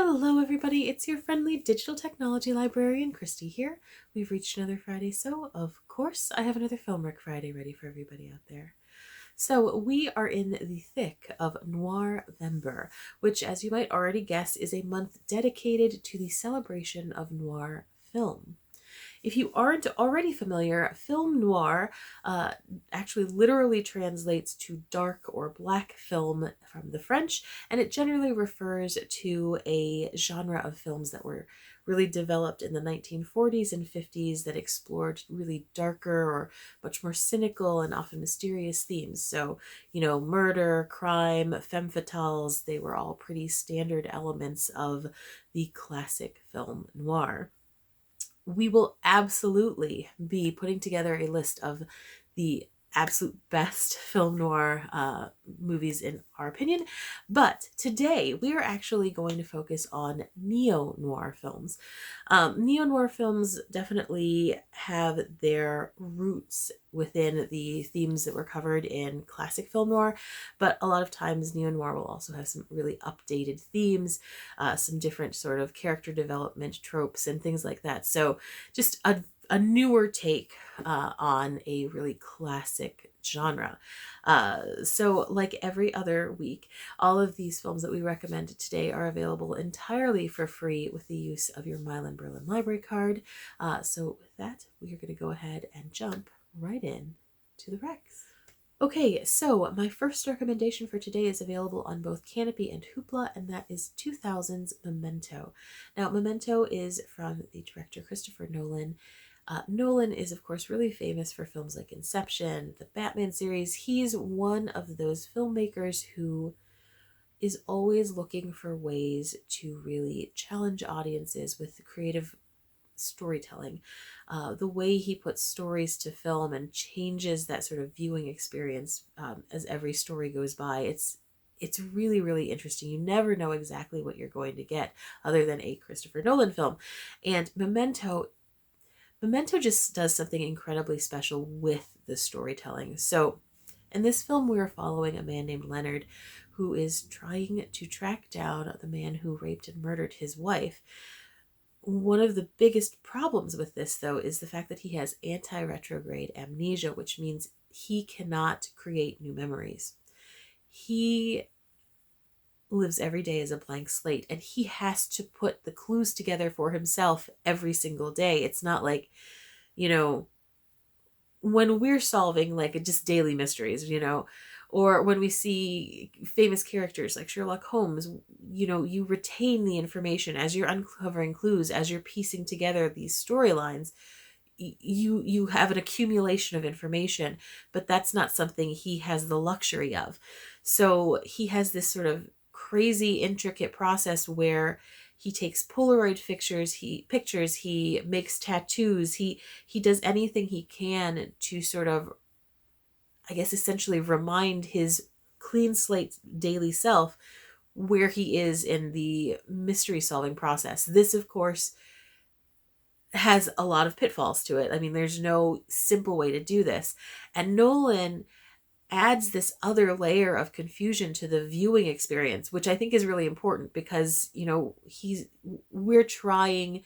Hello everybody, it's your friendly digital technology librarian, Christy here. We've reached another Friday, so of course I have another Film Rec Friday ready for everybody out there. So we are in the thick of Noirvember, which as you might already guess is a month dedicated to the celebration of noir film. If you aren't already familiar, film noir actually literally translates to dark or black film from the French, and it generally refers to a genre of films that were really developed in the 1940s and 50s that explored really darker or much more cynical and often mysterious themes. So, murder, crime, femme fatales, they were all pretty standard elements of the classic film noir. We will absolutely be putting together a list of the absolute best film noir movies in our opinion. But today we are actually going to focus on neo-noir films. Neo-noir films definitely have their roots within the themes that were covered in classic film noir, but a lot of times neo-noir will also have some really updated themes, some different sort of character development tropes and things like that. So just a newer take on a really classic genre. So like every other week, all of these films that we recommend today are available entirely for free with the use of your Milan-Berlin library card. So with that, we are going to go ahead and jump right in to the recs. Okay, so my first recommendation for today is available on both Canopy and Hoopla, and that is 2000's Memento. Now, Memento is from the director Christopher Nolan. Nolan is, of course, really famous for films like Inception, the Batman series. He's one of those filmmakers who is always looking for ways to really challenge audiences with creative storytelling. The way he puts stories to film and changes that sort of viewing experience as every story goes by. It's really, really interesting. You never know exactly what you're going to get other than a Christopher Nolan film. And Memento just does something incredibly special with the storytelling. So in this film, we are following a man named Leonard who is trying to track down the man who raped and murdered his wife. One of the biggest problems with this, though, is the fact that he has anti-retrograde amnesia, which means he cannot create new memories. He lives every day as a blank slate, and he has to put the clues together for himself every single day. It's not like, when we're solving like just daily mysteries, or when we see famous characters like Sherlock Holmes, you retain the information as you're uncovering clues, as you're piecing together these storylines. You have an accumulation of information, but that's not something he has the luxury of. So he has this sort of crazy intricate process where he takes Polaroid pictures, he makes tattoos, he does anything he can to sort of, I guess, essentially remind his clean slate daily self where he is in the mystery solving process. This, of course, has a lot of pitfalls to it. I mean, there's no simple way to do this. And Nolan adds this other layer of confusion to the viewing experience, which I think is really important because, we're trying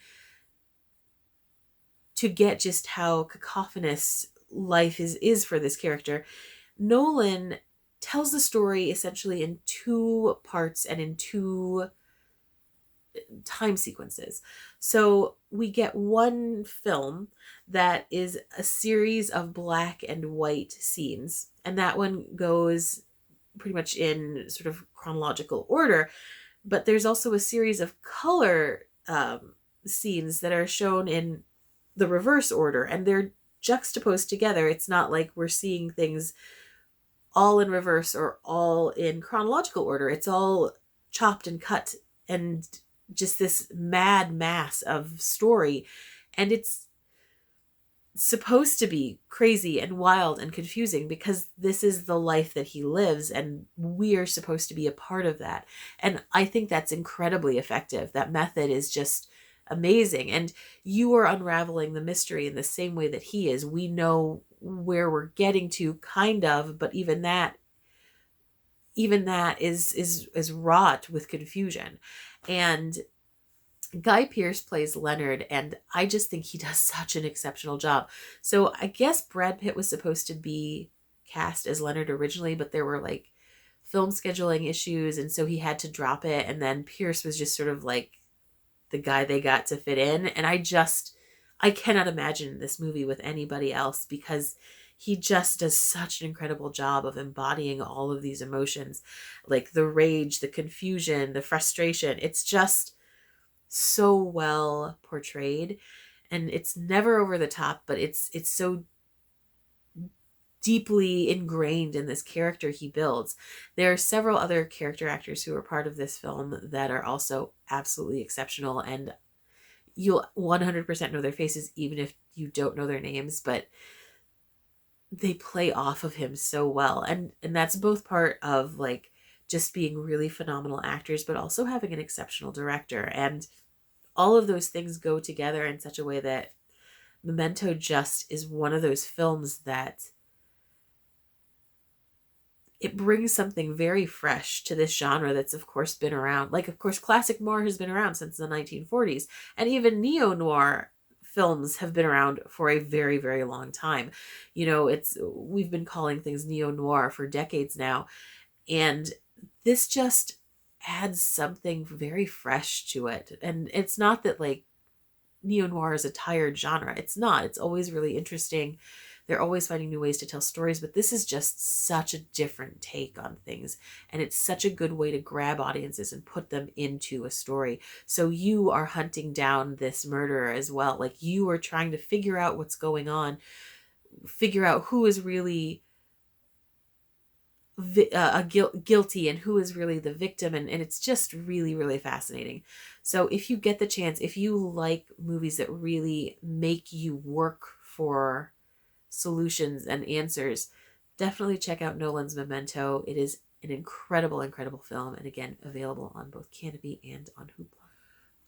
to get just how cacophonous life is for this character. Nolan tells the story essentially in two parts and in two time sequences. So we get one film that is a series of black and white scenes, and that one goes pretty much in sort of chronological order. But there's also a series of color scenes that are shown in the reverse order, and they're juxtaposed together. It's not like we're seeing things all in reverse or all in chronological order. It's all chopped and cut and just this mad mass of story. And it's supposed to be crazy and wild and confusing because this is the life that he lives and we are supposed to be a part of that. And I think that's incredibly effective. That method is just amazing. And you are unraveling the mystery in the same way that he is. We know where we're getting to, kind of, but even that is wrought with confusion. And Guy Pearce plays Leonard, and I just think he does such an exceptional job. So I guess Brad Pitt was supposed to be cast as Leonard originally, but there were like film scheduling issues, and so he had to drop it. And then Pierce was just sort of like the guy they got to fit in. And I cannot imagine this movie with anybody else because he just does such an incredible job of embodying all of these emotions, like the rage, the confusion, the frustration. It's just so well portrayed, and it's never over the top, but it's so deeply ingrained in this character he builds. There are several other character actors who are part of this film that are also absolutely exceptional, and you'll 100% know their faces even if you don't know their names, but they play off of him so well. And that's both part of like just being really phenomenal actors, but also having an exceptional director. And all of those things go together in such a way that Memento just is one of those films that it brings something very fresh to this genre that's of course been around. Like, of course, classic noir has been around since the 1940s, and even neo-noir films have been around for a very, very long time. We've been calling things neo-noir for decades now, and this just adds something very fresh to it. And it's not that like neo-noir is a tired genre. It's not. It's always really interesting. They're always finding new ways to tell stories, but this is just such a different take on things. And it's such a good way to grab audiences and put them into a story. So you are hunting down this murderer as well. Like, you are trying to figure out what's going on, figure out who is really guilty and who is really the victim. And it's just really, really fascinating. So if you get the chance, if you like movies that really make you work for solutions and answers, definitely check out Nolan's Memento. It is an incredible, incredible film. And again, available on both Canopy and on Hoopla.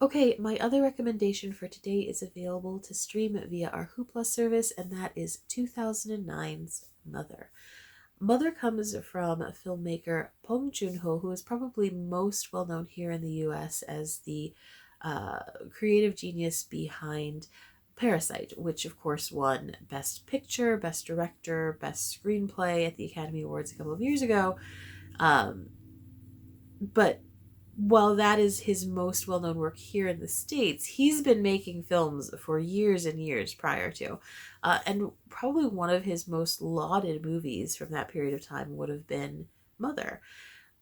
Okay, my other recommendation for today is available to stream via our Hoopla service, and that is 2009's Mother. Mother comes from filmmaker Bong Joon-ho, who is probably most well known here in the US as the creative genius behind Parasite, which of course won Best Picture, Best Director, Best Screenplay at the Academy Awards a couple of years ago. But while that is his most well-known work here in the States, he's been making films for years and years prior to. And probably one of his most lauded movies from that period of time would have been Mother.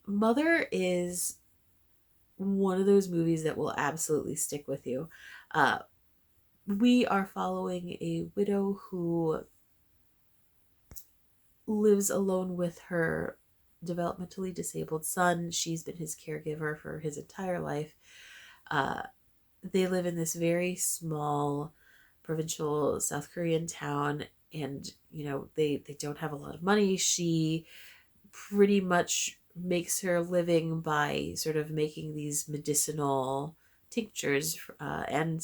Mother is one of those movies that will absolutely stick with you. We are following a widow who lives alone with her developmentally disabled son. She's been his caregiver for his entire life. They live in this very small provincial South Korean town, and they don't have a lot of money. She pretty much makes her living by sort of making these medicinal tinctures, and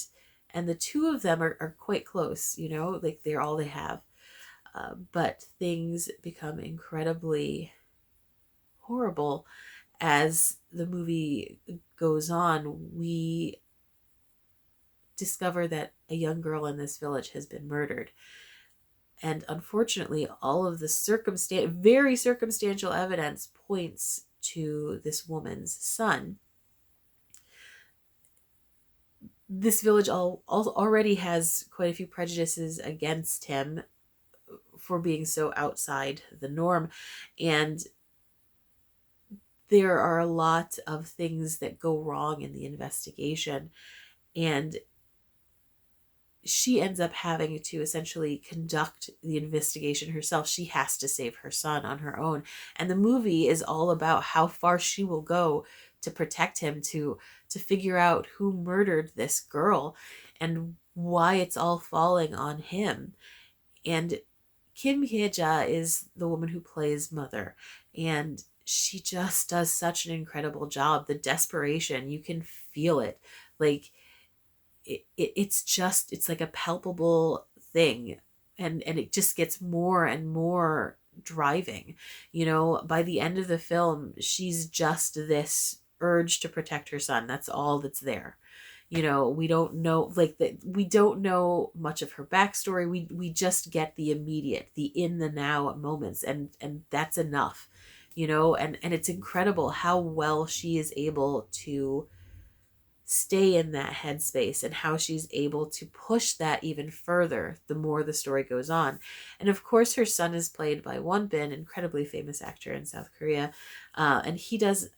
the two of them are quite close, like they're all they have. But things become incredibly horrible as the movie goes on. We discover that a young girl in this village has been murdered. And unfortunately, all of the very circumstantial evidence points to this woman's son. This village already has quite a few prejudices against him for being so outside the norm. And there are a lot of things that go wrong in the investigation. And she ends up having to essentially conduct the investigation herself. She has to save her son on her own. And the movie is all about how far she will go to protect him, to figure out who murdered this girl and why it's all falling on him. And Kim Hye-ja is the woman who plays Mother, and she just does such an incredible job. The desperation, you can feel it. Like, it's like a palpable thing, and it just gets more and more driving. By the end of the film, she's just this urge to protect her son. That's all that's there. You know, we don't know, like, that we don't know much of her backstory. We just get the immediate, the in the now moments, and that's enough, you know. And it's incredible how well she is able to stay in that headspace, and how she's able to push that even further the more the story goes on. And of course, her son is played by Won Bin, incredibly famous actor in South Korea, and he does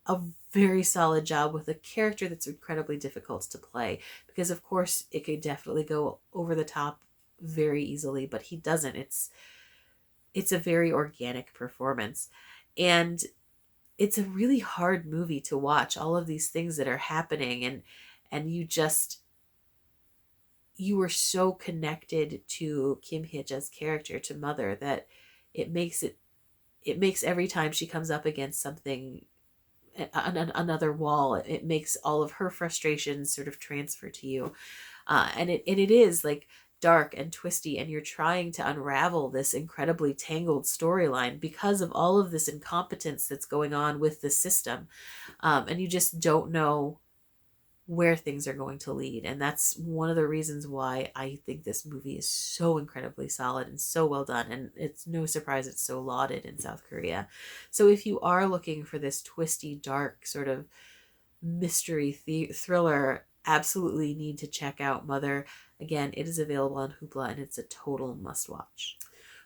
a very solid job with a character that's incredibly difficult to play, because of course it could definitely go over the top very easily, but he doesn't. It's a very organic performance, and it's a really hard movie to watch, all of these things that are happening, and you were so connected to Kim Hye-ja's character, to Mother, that it makes it makes every time she comes up against something, another wall, it makes all of her frustrations sort of transfer to you. And it is like dark and twisty, and you're trying to unravel this incredibly tangled storyline because of all of this incompetence that's going on with the system. And you just don't know where things are going to lead. And that's one of the reasons why I think this movie is so incredibly solid and so well done. And it's no surprise it's so lauded in South Korea. So if you are looking for this twisty, dark sort of mystery thriller, absolutely need to check out Mother. Again, it is available on Hoopla, and it's a total must watch.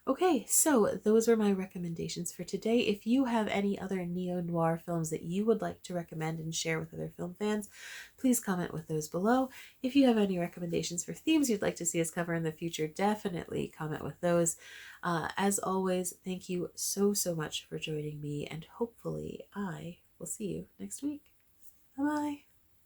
Okay, so those are my recommendations for today. If you have any other neo-noir films that you would like to recommend and share with other film fans, please comment with those below. If you have any recommendations for themes you'd like to see us cover in the future, definitely comment with those. As always, thank you so, so much for joining me, and hopefully I will see you next week. Bye-bye.